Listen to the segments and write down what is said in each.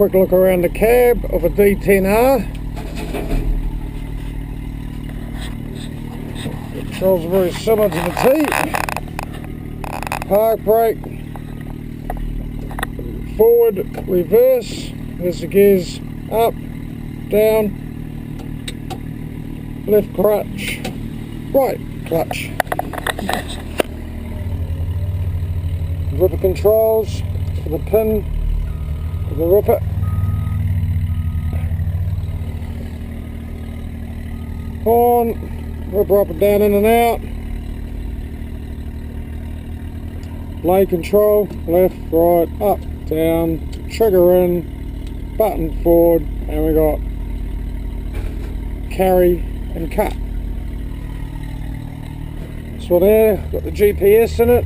quick look around the cab of a d10r. Controls are very similar to the T. Park brake, forward, reverse, there's the gears up, down, left clutch, right clutch. Ripper controls for the pin of the ripper. On, ripper up and down, in and out. Blade control, left, right, up, down, trigger in, button forward, and we got carry and cut. So there, got the GPS in it.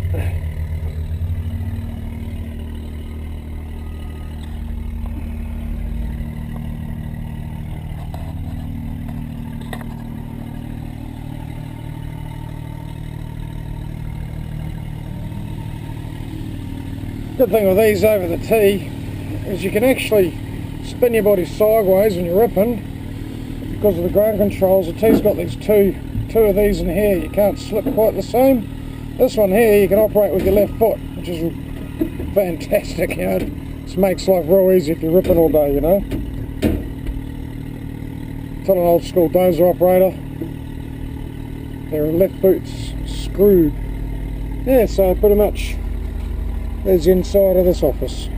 Good thing with these over the T is you can actually spin your body sideways when you're ripping because of the ground controls. The T's got these two of these in here. You can't slip quite the same. This one here you can operate with your left foot, which is fantastic, you know. This makes life real easy if you're ripping all day, you know. Tell an old school dozer operator, their left boot's screwed. Yeah, so pretty much there's the inside of this office.